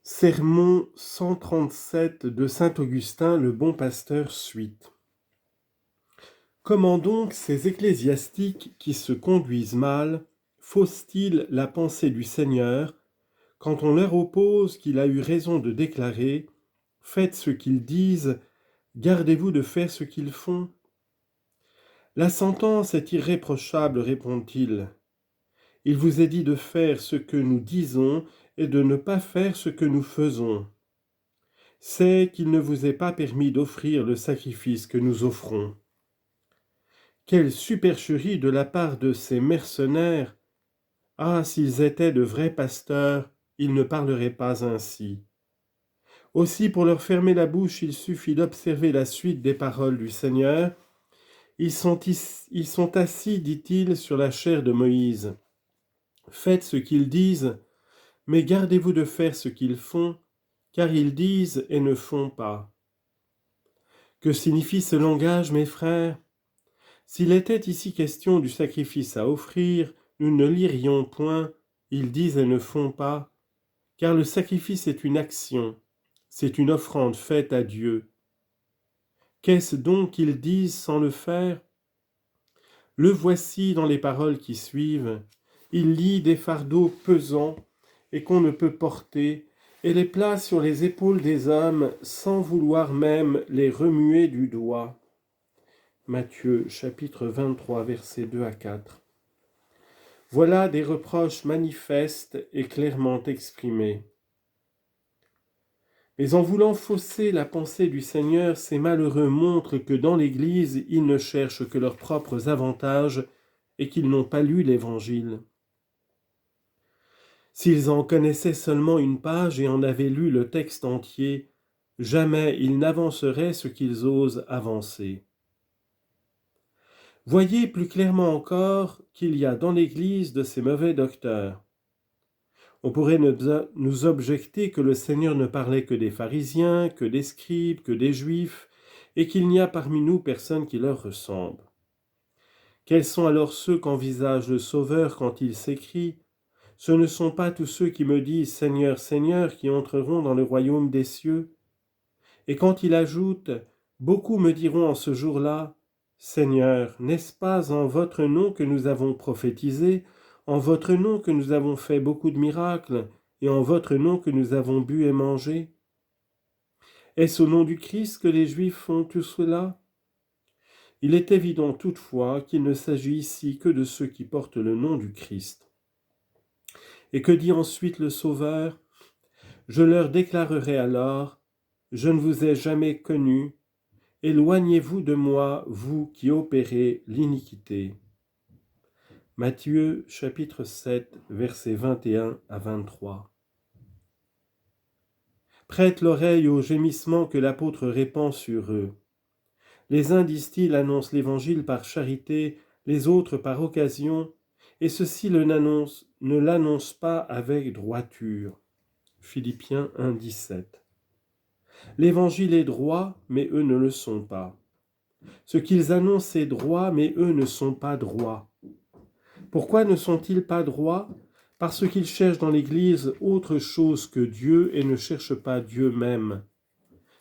Sermon 137 de saint Augustin, le bon pasteur, suite. Comment donc ces ecclésiastiques qui se conduisent mal faussent-ils la pensée du Seigneur quand on leur oppose qu'il a eu raison de déclarer « Faites ce qu'ils disent, gardez-vous de faire ce qu'ils font ». La sentence est irréprochable, répond-il. Il vous est dit de faire ce que nous disons et de ne pas faire ce que nous faisons. C'est qu'il ne vous est pas permis d'offrir le sacrifice que nous offrons. Quelle supercherie de la part de ces mercenaires! Ah, s'ils étaient de vrais pasteurs, ils ne parleraient pas ainsi. Aussi, pour leur fermer la bouche, il suffit d'observer la suite des paroles du Seigneur. Ils sont assis, dit-il, sur la chair de Moïse. Faites ce qu'ils disent, mais gardez-vous de faire ce qu'ils font, car ils disent et ne font pas. Que signifie ce langage, mes frères ? S'il était ici question du sacrifice à offrir, nous ne lirions point « ils disent et ne font pas », car le sacrifice est une action, c'est une offrande faite à Dieu. Qu'est-ce donc qu'ils disent sans le faire ? Le voici dans les paroles qui suivent. Il lie des fardeaux pesants et qu'on ne peut porter, et les place sur les épaules des hommes sans vouloir même les remuer du doigt. Matthieu chapitre 23 versets 2 à 4. Voilà des reproches manifestes et clairement exprimés. Mais en voulant fausser la pensée du Seigneur, ces malheureux montrent que dans l'Église, ils ne cherchent que leurs propres avantages et qu'ils n'ont pas lu l'Évangile. S'ils en connaissaient seulement une page et en avaient lu le texte entier, jamais ils n'avanceraient ce qu'ils osent avancer. Voyez plus clairement encore qu'il y a dans l'Église de ces mauvais docteurs. On pourrait nous objecter que le Seigneur ne parlait que des pharisiens, que des scribes, que des juifs, et qu'il n'y a parmi nous personne qui leur ressemble. Quels sont alors ceux qu'envisage le Sauveur quand il s'écrie « Ce ne sont pas tous ceux qui me disent « Seigneur, Seigneur » qui entreront dans le royaume des cieux ?» Et quand il ajoute « Beaucoup me diront en ce jour-là, « Seigneur, n'est-ce pas en votre nom que nous avons prophétisé, en votre nom que nous avons fait beaucoup de miracles, et en votre nom que nous avons bu et mangé ?» Est-ce au nom du Christ que les Juifs font tout cela ? Il est évident toutefois qu'il ne s'agit ici que de ceux qui portent le nom du Christ. Et que dit ensuite le Sauveur ? « Je leur déclarerai alors, je ne vous ai jamais connus, éloignez-vous de moi, vous qui opérez l'iniquité. » Matthieu chapitre 7, versets 21 à 23. Prête l'oreille aux gémissements que l'apôtre répand sur eux. Les uns, disent-ils, annoncent l'évangile par charité, les autres par occasion, et ceux-ci ne l'annoncent pas avec droiture. Philippiens 1, 17. L'évangile est droit, mais eux ne le sont pas. Ce qu'ils annoncent est droit, mais eux ne sont pas droits. Pourquoi ne sont-ils pas droits ? Parce qu'ils cherchent dans l'Église autre chose que Dieu et ne cherchent pas Dieu même.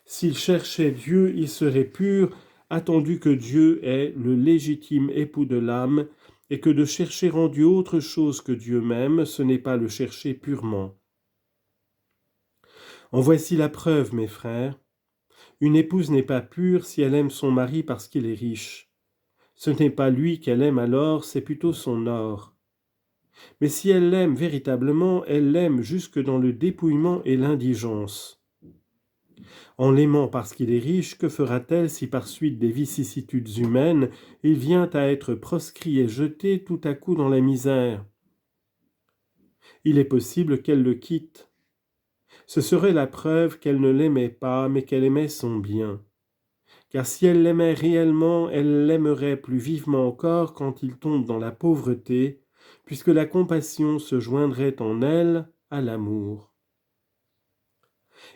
S'ils cherchaient Dieu, ils seraient purs, attendu que Dieu est le légitime époux de l'âme et que de chercher en Dieu autre chose que Dieu même, ce n'est pas le chercher purement. En voici la preuve, mes frères. Une épouse n'est pas pure si elle aime son mari parce qu'il est riche. Ce n'est pas lui qu'elle aime alors, c'est plutôt son or. Mais si elle l'aime véritablement, elle l'aime jusque dans le dépouillement et l'indigence. En l'aimant parce qu'il est riche, que fera-t-elle si par suite des vicissitudes humaines, il vient à être proscrit et jeté tout à coup dans la misère ? Il est possible qu'elle le quitte. Ce serait la preuve qu'elle ne l'aimait pas, mais qu'elle aimait son bien. Car si elle l'aimait réellement, elle l'aimerait plus vivement encore quand il tombe dans la pauvreté, puisque la compassion se joindrait en elle à l'amour.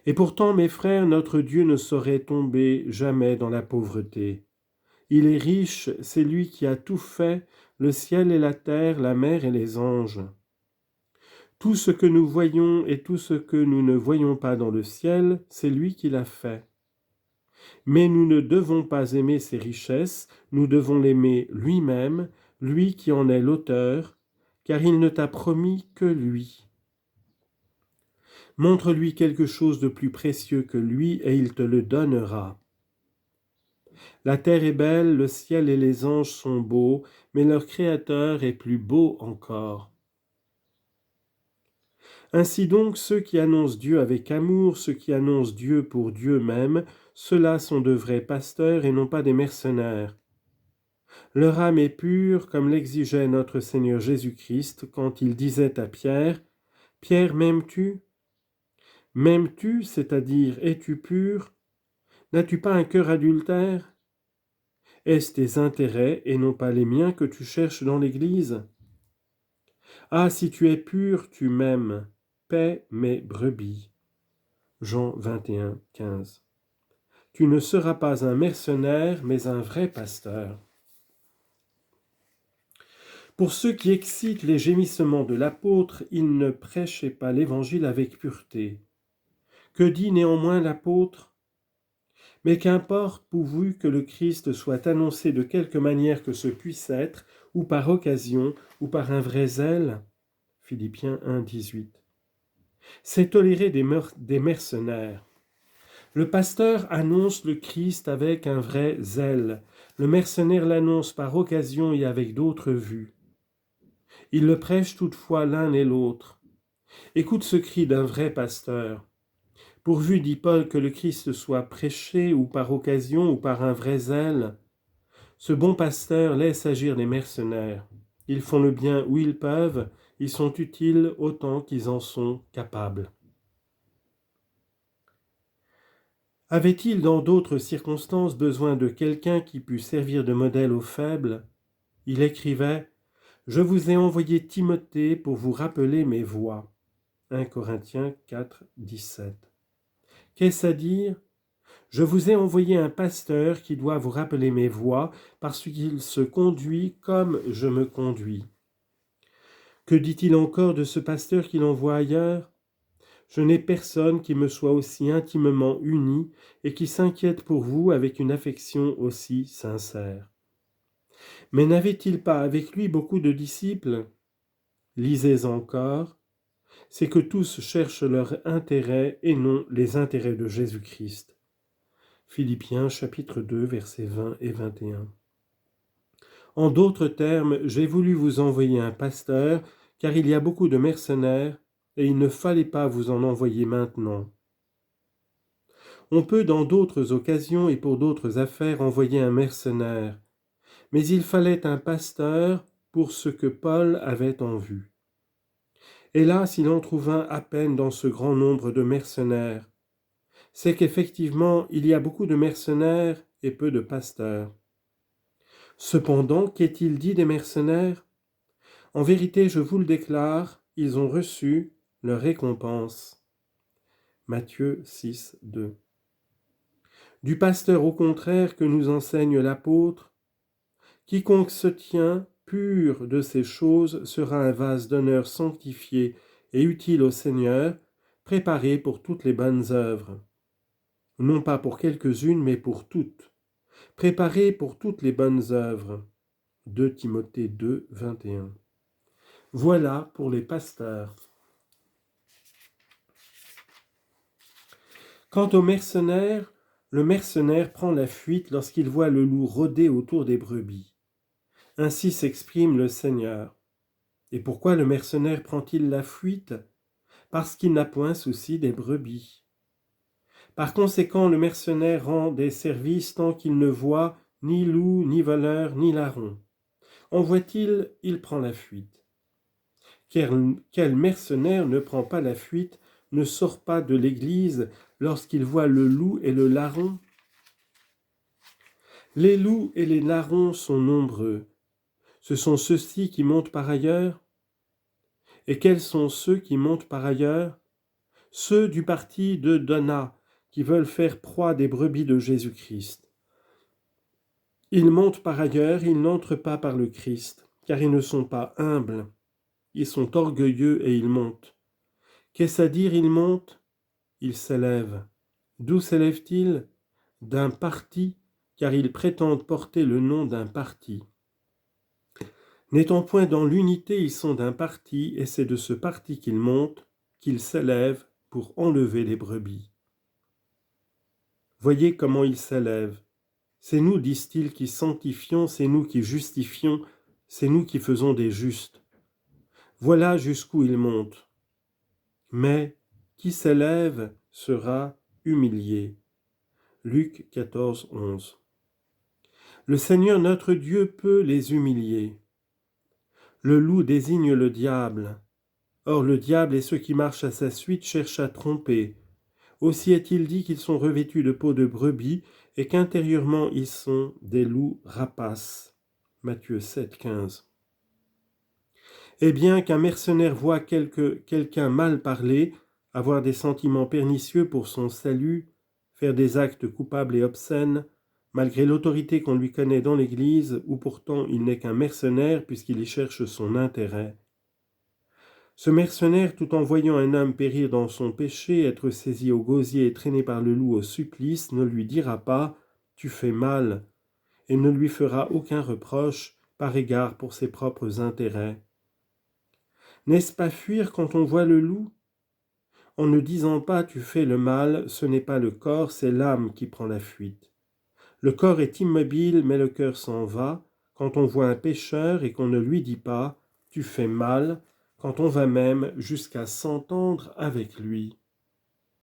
Et pourtant, mes frères, notre Dieu ne saurait tomber jamais dans la pauvreté. Il est riche, c'est lui qui a tout fait, le ciel et la terre, la mer et les anges. Tout ce que nous voyons et tout ce que nous ne voyons pas dans le ciel, c'est lui qui l'a fait. Mais nous ne devons pas aimer ses richesses, nous devons l'aimer lui-même, lui qui en est l'auteur, car il ne t'a promis que lui. Montre-lui quelque chose de plus précieux que lui et il te le donnera. La terre est belle, le ciel et les anges sont beaux, mais leur Créateur est plus beau encore. Ainsi donc, ceux qui annoncent Dieu avec amour, ceux qui annoncent Dieu pour Dieu même, ceux-là sont de vrais pasteurs et non pas des mercenaires. Leur âme est pure comme l'exigeait notre Seigneur Jésus-Christ quand il disait à Pierre, « Pierre, m'aimes-tu ? M'aimes-tu, c'est-à-dire es-tu pur ? N'as-tu pas un cœur adultère ? Est-ce tes intérêts et non pas les miens que tu cherches dans l'Église ? Ah, si tu es pur, tu m'aimes. Paie mes brebis. » Jean 21, 15. Tu ne seras pas un mercenaire, mais un vrai pasteur. Pour ceux qui excitent les gémissements de l'apôtre, il ne prêchait pas l'Évangile avec pureté. Que dit néanmoins l'apôtre ? Mais qu'importe pourvu que le Christ soit annoncé de quelque manière que ce puisse être, ou par occasion, ou par un vrai zèle. Philippiens 1, 18. C'est tolérer des mercenaires. Le pasteur annonce le Christ avec un vrai zèle. Le mercenaire l'annonce par occasion et avec d'autres vues. Ils le prêchent toutefois l'un et l'autre. Écoute ce cri d'un vrai pasteur. Pourvu, dit Paul, que le Christ soit prêché ou par occasion ou par un vrai zèle, ce bon pasteur laisse agir les mercenaires. Ils font le bien où ils peuvent, ils sont utiles autant qu'ils en sont capables. Avait-il dans d'autres circonstances besoin de quelqu'un qui pût servir de modèle aux faibles ? Il écrivait « Je vous ai envoyé Timothée pour vous rappeler mes voies. » 1 Corinthiens 4, 17. Qu'est-ce à dire ? Je vous ai envoyé un pasteur qui doit vous rappeler mes voies parce qu'il se conduit comme je me conduis. Que dit-il encore de ce pasteur qu'il envoie ailleurs ? Je n'ai personne qui me soit aussi intimement uni et qui s'inquiète pour vous avec une affection aussi sincère. Mais n'avait-il pas avec lui beaucoup de disciples ? Lisez encore. C'est que tous cherchent leur intérêt et non les intérêts de Jésus-Christ. Philippiens chapitre 2, versets 20 et 21. En d'autres termes, j'ai voulu vous envoyer un pasteur, car il y a beaucoup de mercenaires, et il ne fallait pas vous en envoyer maintenant. On peut dans d'autres occasions et pour d'autres affaires envoyer un mercenaire, mais il fallait un pasteur pour ce que Paul avait en vue. Hélas, il en trouve un à peine dans ce grand nombre de mercenaires. C'est qu'effectivement, il y a beaucoup de mercenaires et peu de pasteurs. Cependant, qu'est-il dit des mercenaires ? En vérité, je vous le déclare, ils ont reçu leur récompense. Matthieu 6, 2. Du pasteur au contraire que nous enseigne l'apôtre, quiconque se tient pur de ces choses sera un vase d'honneur sanctifié et utile au Seigneur, préparé pour toutes les bonnes œuvres. Non pas pour quelques-unes, mais pour toutes. Préparé pour toutes les bonnes œuvres. 2 Timothée 2, 21. Voilà pour les pasteurs. Quant aux mercenaires, le mercenaire prend la fuite lorsqu'il voit le loup rôder autour des brebis. Ainsi s'exprime le Seigneur. Et pourquoi le mercenaire prend-il la fuite ? Parce qu'il n'a point souci des brebis. Par conséquent, le mercenaire rend des services tant qu'il ne voit ni loup, ni voleur, ni larron. En voit-il, il prend la fuite. Quel mercenaire ne prend pas la fuite, ne sort pas de l'église lorsqu'il voit le loup et le larron ? Les loups et les larrons sont nombreux. Ce sont ceux-ci qui montent par ailleurs. Et quels sont ceux qui montent par ailleurs ? Ceux du parti de Donat, qui veulent faire proie des brebis de Jésus-Christ. Ils montent par ailleurs, ils n'entrent pas par le Christ, car ils ne sont pas humbles. Ils sont orgueilleux et ils montent. Qu'est-ce à dire, ils montent? Ils s'élèvent. D'où s'élèvent-ils? D'un parti, car ils prétendent porter le nom d'un parti. N'étant point dans l'unité, ils sont d'un parti, et c'est de ce parti qu'ils montent, qu'ils s'élèvent pour enlever les brebis. Voyez comment ils s'élèvent. C'est nous, disent-ils, qui sanctifions, c'est nous qui justifions, c'est nous qui faisons des justes. Voilà jusqu'où ils montent. Mais qui s'élève sera humilié. Luc 14, 11. Le Seigneur notre Dieu peut les humilier. Le loup désigne le diable. Or le diable et ceux qui marchent à sa suite cherchent à tromper. Aussi est-il dit qu'ils sont revêtus de peau de brebis et qu'intérieurement ils sont des loups rapaces. Matthieu 7, 15. Eh bien qu'un mercenaire voie quelqu'un mal parler, avoir des sentiments pernicieux pour son salut, faire des actes coupables et obscènes, malgré l'autorité qu'on lui connaît dans l'Église, où pourtant il n'est qu'un mercenaire puisqu'il y cherche son intérêt. Ce mercenaire, tout en voyant un homme périr dans son péché, être saisi au gosier et traîné par le loup au supplice, ne lui dira pas « tu fais mal » et ne lui fera aucun reproche par égard pour ses propres intérêts. N'est-ce pas fuir quand on voit le loup? En ne disant pas « tu fais le mal », ce n'est pas le corps, c'est l'âme qui prend la fuite. Le corps est immobile, mais le cœur s'en va quand on voit un pécheur et qu'on ne lui dit pas « tu fais mal », quand on va même jusqu'à s'entendre avec lui.